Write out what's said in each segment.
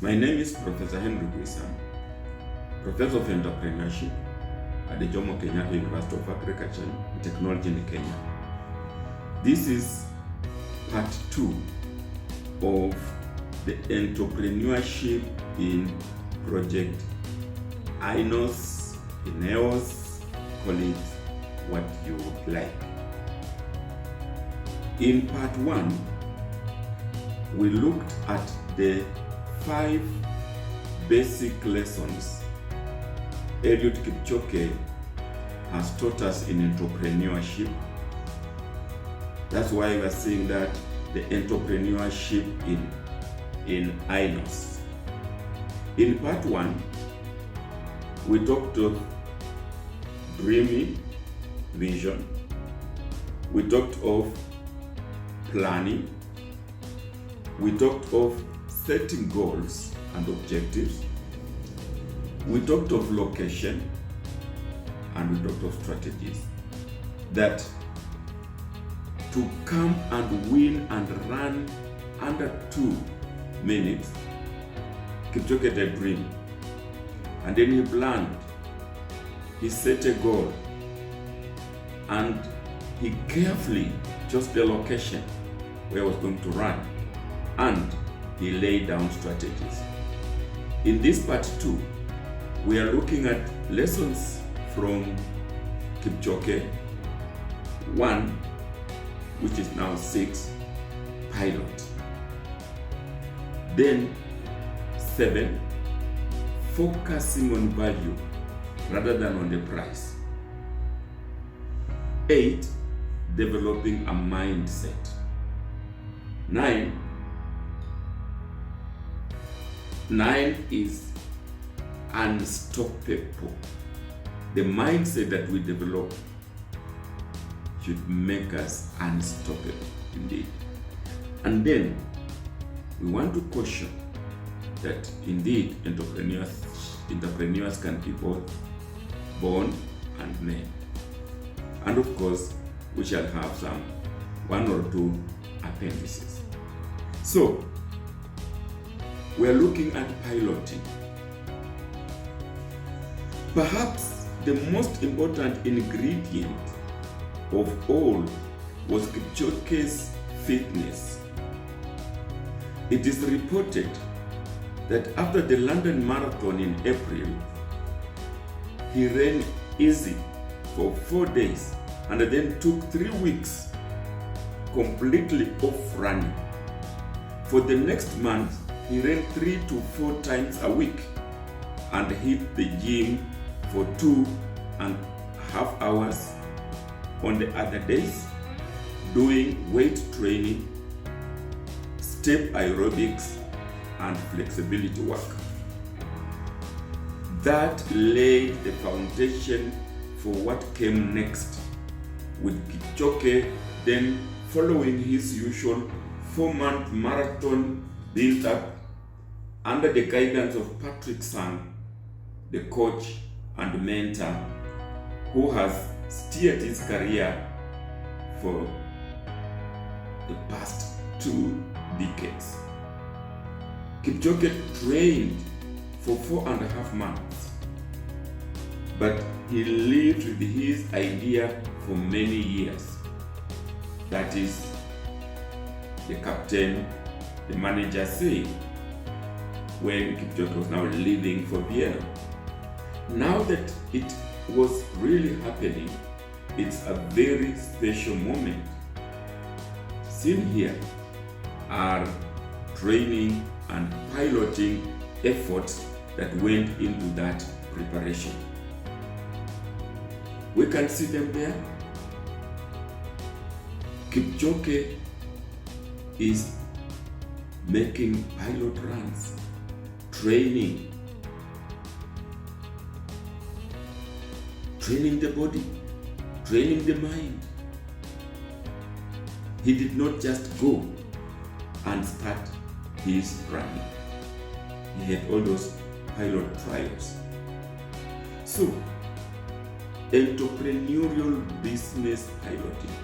My name is Professor Bwisa, Professor of Entrepreneurship at the Jomo Kenyatta University of Agriculture and Technology in Kenya. This is part 2 of the Entrepreneurship in Project INEOS, call it what you would like. In part 1, we looked at the 5 basic lessons Eliud Kipchoge has taught us in entrepreneurship. That's why we are saying that the entrepreneurship in INEOS. In part 1, we talked of dreaming, vision. We talked of planning. We talked of setting goals and objectives. We talked of location, and we talked of strategies. That to come and win and run under 2 minutes, Kipchoge had a dream. And then he planned, he set a goal, and he carefully chose the location where he was going to run, and he laid down strategies. In this part 2, we are looking at lessons from Kipchoge 1, which is now 6, pilot. Then 7, focusing on value rather than on the price. 8, developing a mindset. 9 is unstoppable. The mindset that we develop should make us unstoppable indeed. And then we want to caution that indeed entrepreneurs can be both born and made. And of course, we shall have some 1 or 2 appendices. So we are looking at piloting. Perhaps the most important ingredient of all was Kipchoge's fitness. It is reported that after the London Marathon in April, he ran easy for 4 days and then took 3 weeks completely off running. For the next month, he ran 3 to 4 times a week and hit the gym for 2.5 hours on the other days, doing weight training, step aerobics, and flexibility work. That laid the foundation for what came next, with Kipchoge then following his usual 4-month marathon build-up under the guidance of Patrick Sang, the coach and mentor who has steered his career for the past 2 decades. Kipchoge trained for 4.5 months, but he lived with his idea for many years. That is, the captain, the manager said, when Kipchoge was now leaving for Vienna. Now that it was really happening, it's a very special moment. Seen here are training and piloting efforts that went into that preparation. We can see them there. Kipchoge is making pilot runs, training the body, training the mind. He did not just go and start his running. He had all those pilot trials. So, entrepreneurial business piloting.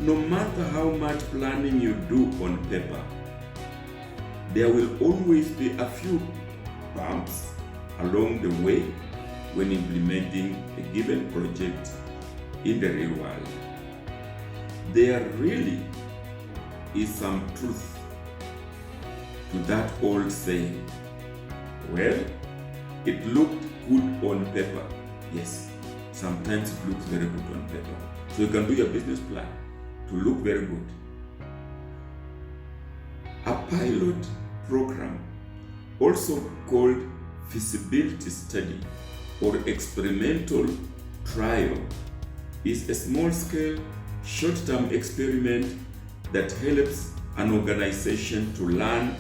No matter how much planning you do on paper, there will always be a few bumps along the way when implementing a given project in the real world. There really is some truth to that old saying, well, it looked good on paper. Yes, sometimes it looks very good on paper. So you can do your business plan to look very good. A pilot program, also called feasibility study or experimental trial, is a small-scale, short-term experiment that helps an organization to learn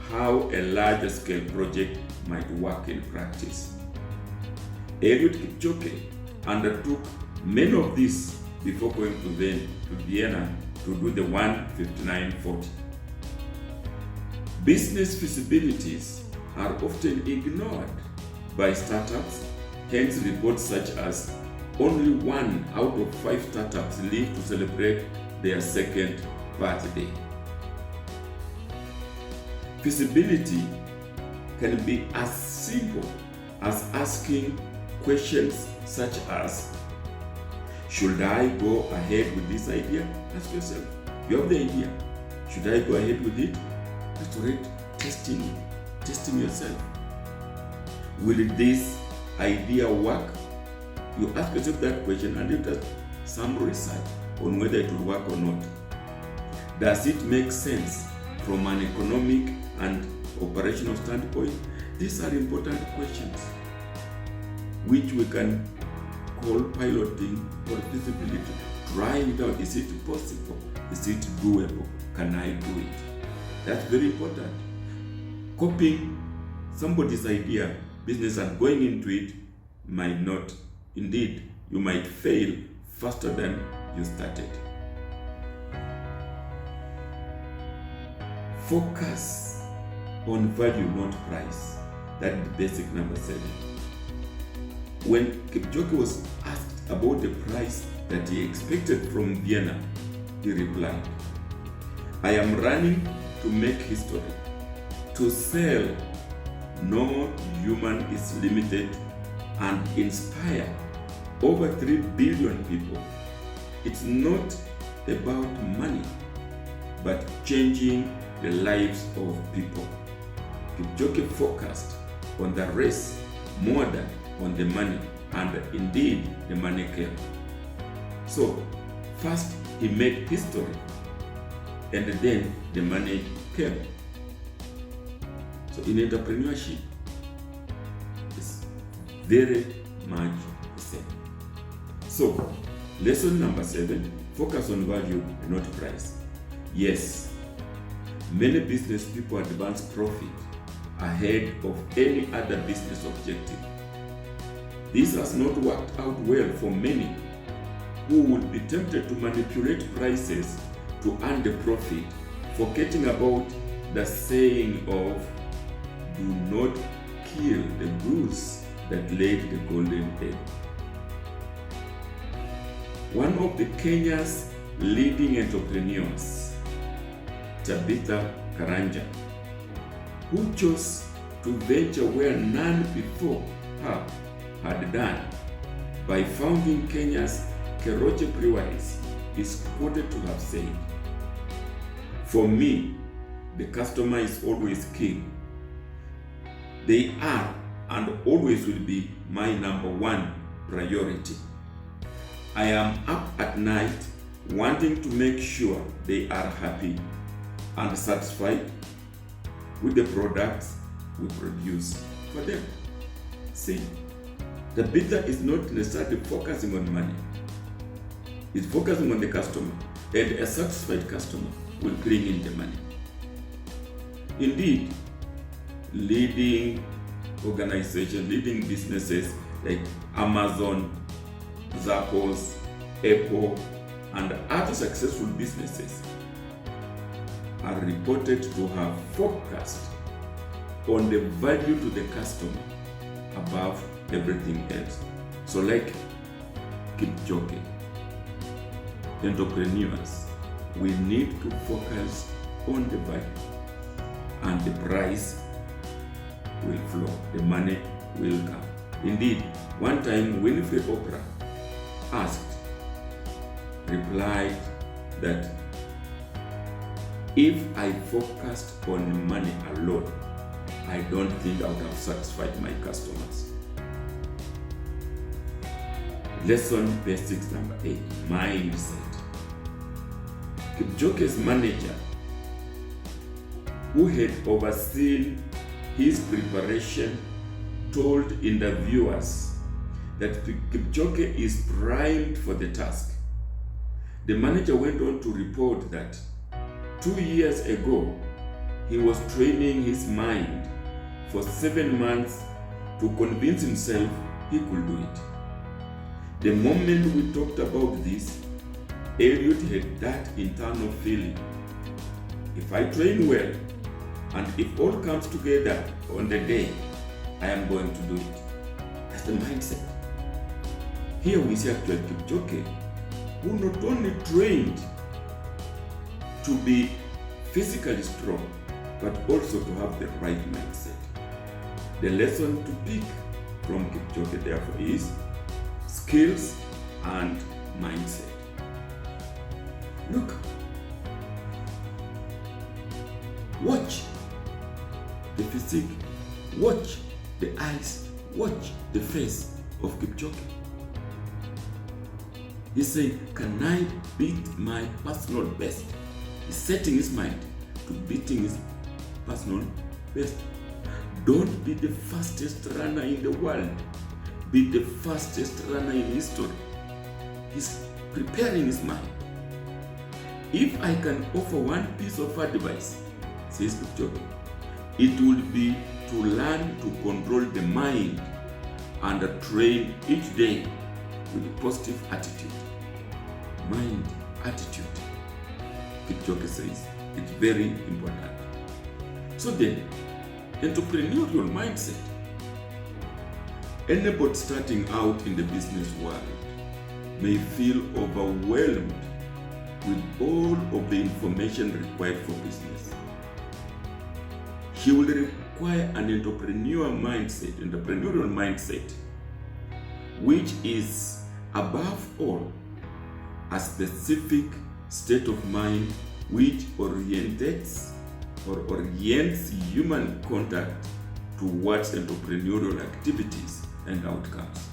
how a larger-scale project might work in practice. Eliud Kipchoge undertook many of these before going to Vienna to do the 1:59:40. Business feasibilities are often ignored by startups, hence reports such as only 1 out of 5 startups live to celebrate their second birthday. Feasibility can be as simple as asking questions such as, should I go ahead with this idea? Ask yourself, you have the idea. Should I go ahead with it? That's already testing yourself. Will this idea work? You ask yourself that question and you do some research on whether it will work or not. Does it make sense from an economic and operational standpoint? These are important questions which we can call piloting or feasibility. Trying it out. Is it possible? Is it doable? Can I do it? That's very important. Copying somebody's idea, business, and going into it might not. Indeed, you might fail faster than you started. Focus on value, not price. That's the basic number 7. When Kipchoge was asked about the price that he expected from Vienna, he replied, I am running to make history. To sell, no human is limited, and inspire over 3 billion people. It's not about money, but changing the lives of people. Kipchoge focused on the race more than on the money, and indeed the money came. So first he made history, and then the money came. So in entrepreneurship, it's very much the same. So lesson number 7, focus on value and not price. Yes, many business people advance profit ahead of any other business objective. This has not worked out well for many who would be tempted to manipulate prices to earn the profit, forgetting about the saying of, do not kill the goose that laid the golden egg. One of the Kenya's leading entrepreneurs, Tabitha Karanja, who chose to venture where none before her had done by founding Kenya's Keroche breweries, is quoted to have said, for me, the customer is always king. They are and always will be my number 1 priority. I am up at night wanting to make sure they are happy and satisfied with the products we produce for them. See, the bidder is not necessarily focusing on money. It's focusing on the customer, and a satisfied customer will bring in the money. Indeed, leading organizations, leading businesses like Amazon, Zappos, Apple, and other successful businesses are reported to have focused on the value to the customer above everything else. So like Kipchoge, entrepreneurs, we need to focus on the value. and the price will flow, the money will come. Indeed, one time Winfrey Oprah replied that if I focused on money alone, I don't think I would have satisfied my customers. Lesson basics number 8, mindset. Kipchoge's manager, who had overseen his preparation, told interviewers that Kipchoge is primed for the task. The manager went on to report that 2 years ago, he was training his mind for 7 months to convince himself he could do it. The moment we talked about this, Elliot had that internal feeling. If I train well, and if all comes together on the day, I am going to do it. That's the mindset. Here we see actually Kipchoge, who not only trained to be physically strong, but also to have the right mindset. The lesson to pick from Kipchoge, therefore, is skills and mindset. Look, watch the physique, watch the eyes, watch the face of Kipchoge. He's saying, can I beat my personal best? He's setting his mind to beating his personal best. Don't be the fastest runner in the world. Be the fastest runner in history. He's preparing his mind. If I can offer one piece of advice, says Kipchoge, it would be to learn to control the mind and train each day with a positive attitude. Mind, attitude. Kipchoge says it's very important. So then, entrepreneurial mindset. Anybody starting out in the business world may feel overwhelmed with all of the information required for business. He will require an entrepreneurial mindset, which is above all a specific state of mind which orients human conduct towards entrepreneurial activities and outcomes.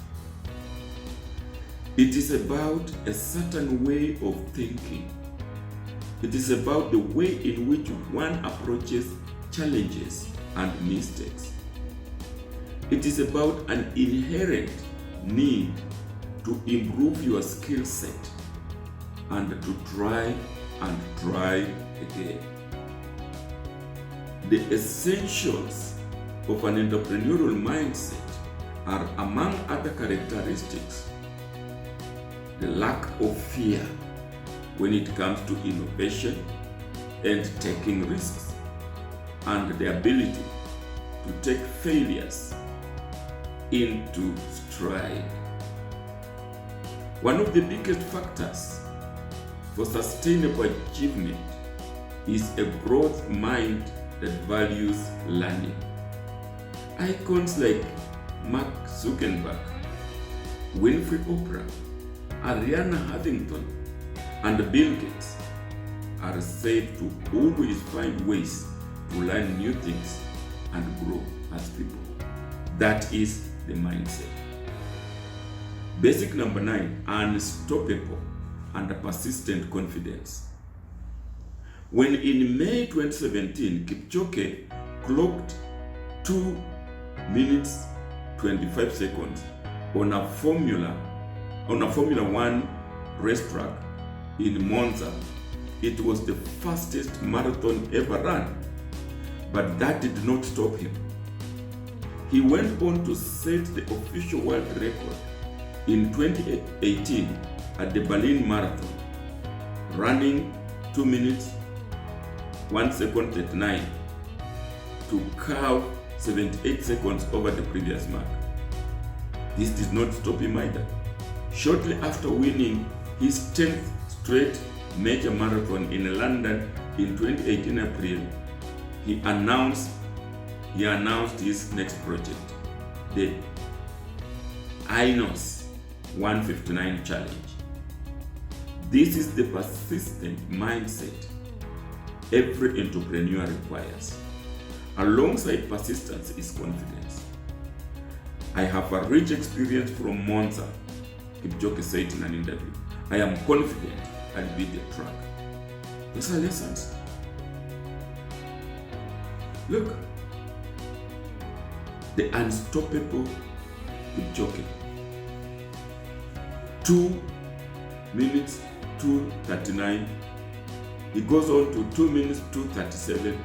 It is about a certain way of thinking. It is about the way in which one approaches challenges and mistakes. It is about an inherent need to improve your skill set and to try and try again. The essentials of an entrepreneurial mindset are, among other characteristics, the lack of fear when it comes to innovation and taking risks, and the ability to take failures into stride. One of the biggest factors for sustainable achievement is a growth mind that values learning. Icons like Mark Zuckerberg, Winfrey Oprah, Arianna Huffington, and Bill Gates are said to always find ways to learn new things and grow as people. That is the mindset. Basic number 9, unstoppable and persistent confidence. When in May 2017, Kipchoge clocked 2 minutes 25 seconds on a Formula 1 racetrack in Monza, it was the fastest marathon ever run. But that did not stop him. He went on to set the official world record in 2018 at the Berlin Marathon, running 2 minutes 1 second 39 to carve 78 seconds over the previous mark. This did not stop him either. Shortly after winning his 10th straight major marathon in London in 2018 April, he announced his next project, the INEOS 159 challenge. This is the persistent mindset every entrepreneur requires. Alongside persistence is confidence. I have a rich experience from Monza. KIPCHOGE'S said in an interview, I am confident I'll beat the track. Those are lessons. Look, the unstoppable KIPCHOGE. 2 minutes 2:39. He goes on to 2 minutes 2:37.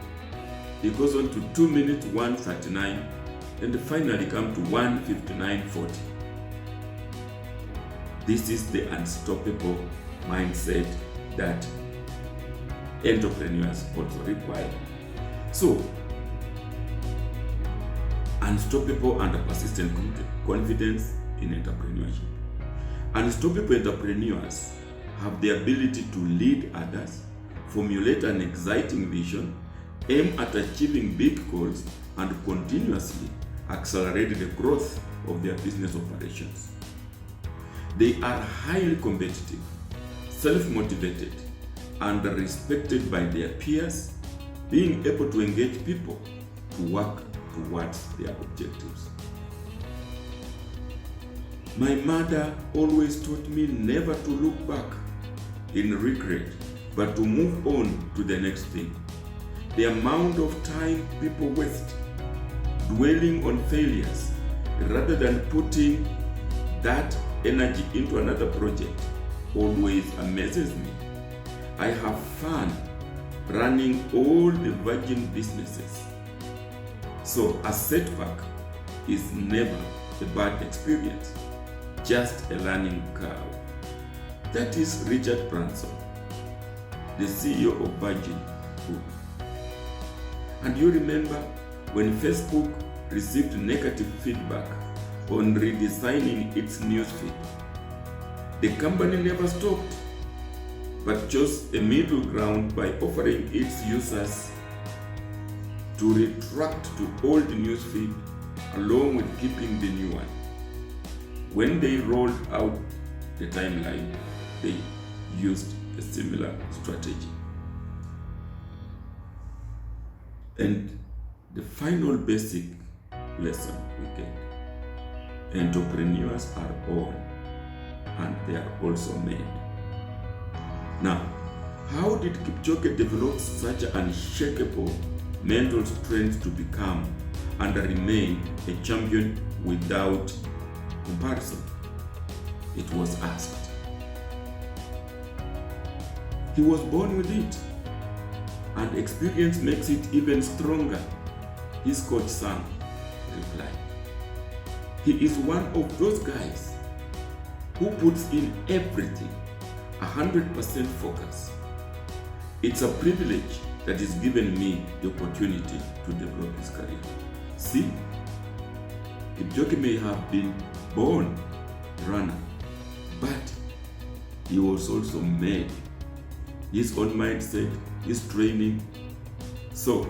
He goes on to 2 minutes 1:39, and finally come to 1:59:40. This is the unstoppable mindset that entrepreneurs also require. So, unstoppable and persistent confidence in entrepreneurship. Unstoppable entrepreneurs have the ability to lead others, formulate an exciting vision, aim at achieving big goals, and continuously accelerate the growth of their business operations. They are highly competitive, self-motivated, and respected by their peers, being able to engage people to work towards their objectives. My mother always taught me never to look back in regret, but to move on to the next thing. The amount of time people waste dwelling on failures rather than putting that energy into another project always amazes me. I have fun running all the virgin businesses. So a setback is never a bad experience, just a learning curve. That is Richard Branson, the CEO of Virgin Group. And you remember when Facebook received negative feedback on redesigning its newsfeed, the company never stopped, but chose a middle ground by offering its users to retract to old newsfeed along with keeping the new one. When they rolled out the timeline, they used a similar strategy. And the final basic lesson we get: entrepreneurs are born and they are also made. Now, how did KIPCHOGE develop such an unshakable mental strength to become and remain a champion without comparison? It was asked. He was born with it, and experience makes it even stronger, his coach Sam replied. He is one of those guys who puts in everything, 100% focus. It's a privilege that is given me the opportunity to develop his career. See, KIPCHOGE may have been born runner, but he was also made. His own mindset, his training. So,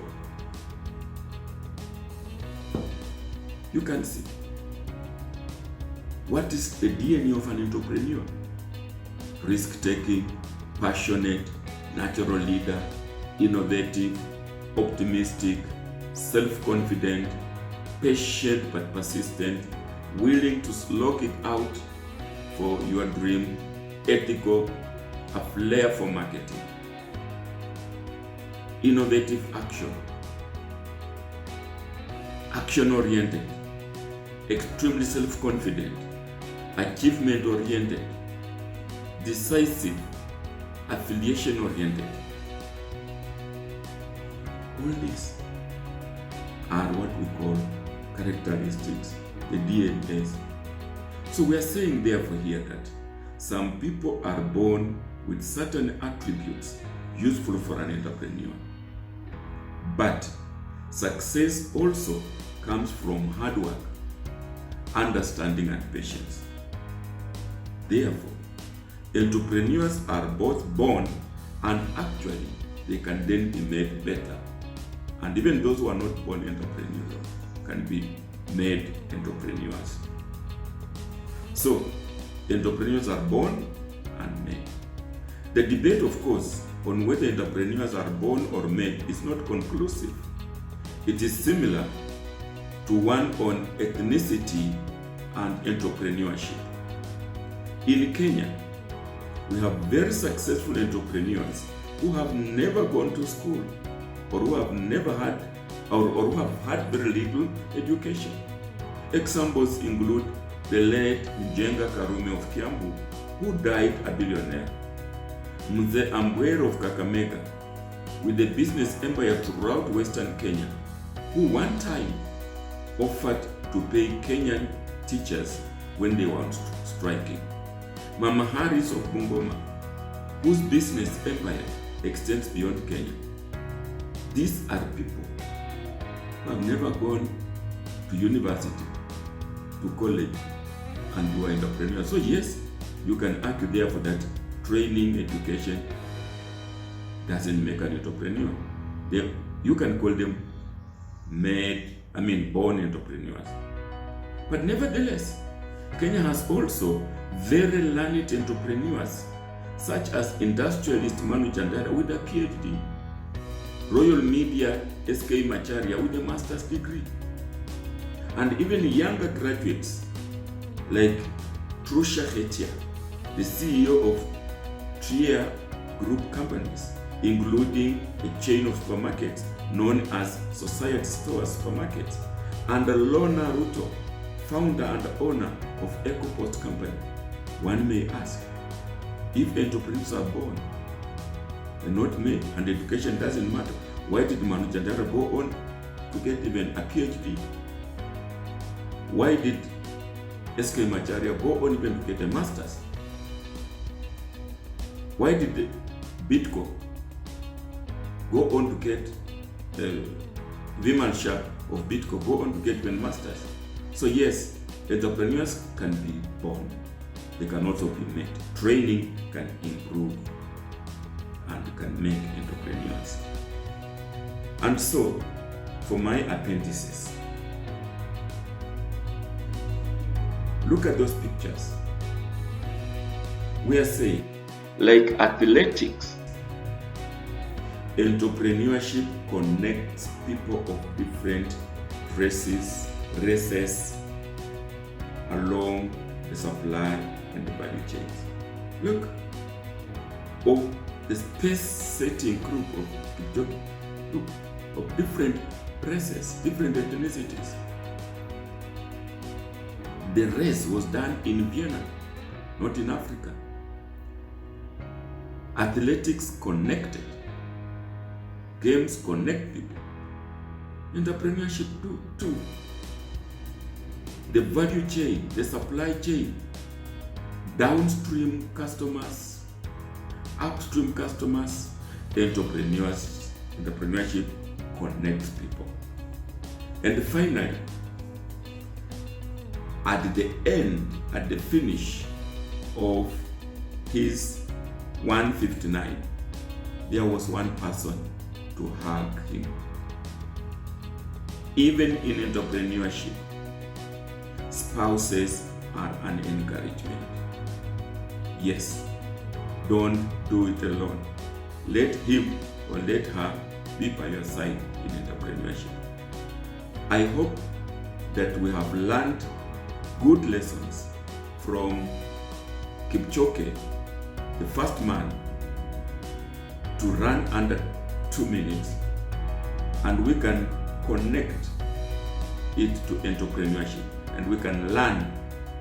you can see what is the DNA of an entrepreneur. Risk-taking, passionate, natural leader, innovative, optimistic, self-confident, patient but persistent, willing to slog it out for your dream, ethical, a flair for marketing. Innovative action, action-oriented, extremely self-confident, achievement-oriented, decisive, affiliation-oriented. All these are what we call characteristics, the DNAs. So we are saying therefore here that some people are born with certain attributes useful for an entrepreneur. But success also comes from hard work, understanding, and patience. Therefore, entrepreneurs are both born and actually they can then be made better. And even those who are not born entrepreneurial can be made entrepreneurs. So, entrepreneurs are born and made. The debate, of course, on whether entrepreneurs are born or made is not conclusive. It is similar to one on ethnicity and entrepreneurship. In Kenya, we have very successful entrepreneurs who have never gone to school, or who have never had, or who have had very little education. Examples include the late Njenga Karume of Kiambu, who died a billionaire. Mzee Ambwere of Kakamega, with a business empire throughout Western Kenya, who one time offered to pay Kenyan teachers when they were striking. Mama Harris of Bungoma, whose business empire extends beyond Kenya. These are people who have never gone to university, to college, and who are entrepreneurs. So yes, you can argue therefore that training, education doesn't make an entrepreneur. You can call them born entrepreneurs. But nevertheless, Kenya has also very learned entrepreneurs, such as industrialist Manu Chandara with a PhD, Royal Media SK Macharia with a master's degree, and even younger graduates like Trusha Hetia, the CEO of Trier Group companies, including a chain of supermarkets known as Society Store Supermarkets, and Lorna Ruto, founder and owner of EcoPost Company. One may ask, if entrepreneurs are born and not made, and education doesn't matter, why did Manu Chandara go on to get even a PhD? Why did SK Macharia go on even to get a master's? Why did Bitco go on to get Vimal Shah of Bitco go on to get even masters? So yes, entrepreneurs can be born. They can also be made. Training can improve and can make entrepreneurs. And so, for my appendices, look at those pictures. We are saying, like athletics, entrepreneurship connects people of different races along the supply and the value chains. Look, of the space-setting group of different races, different ethnicities. The race was done in Vienna, not in Africa. Athletics connected. Games connect people. Entrepreneurship too. The value chain, the supply chain, downstream customers, upstream customers, entrepreneurship connects people. And finally, at the end, at the finish of his 159, there was one person to hug him. Even in entrepreneurship, spouses are an encouragement. Yes, don't do it alone. Let him or let her be by your side in entrepreneurship. I hope that we have learned good lessons from Kipchoge, the first man to run under 2 minutes, and we can connect it to entrepreneurship, and we can learn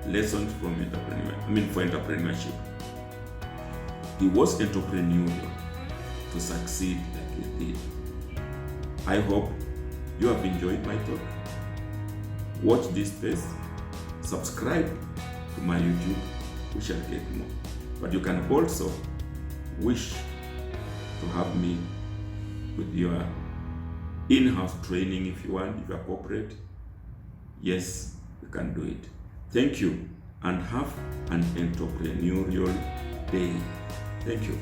lessons from entrepreneurship. He was entrepreneurial to succeed like he did. I hope you have enjoyed my talk. Watch this space, subscribe to my YouTube, we shall get more. But you can also wish to have me with your in-house training if you want, if you are corporate. Yes, you can do it. Thank you, and have an entrepreneurial day. Thank you.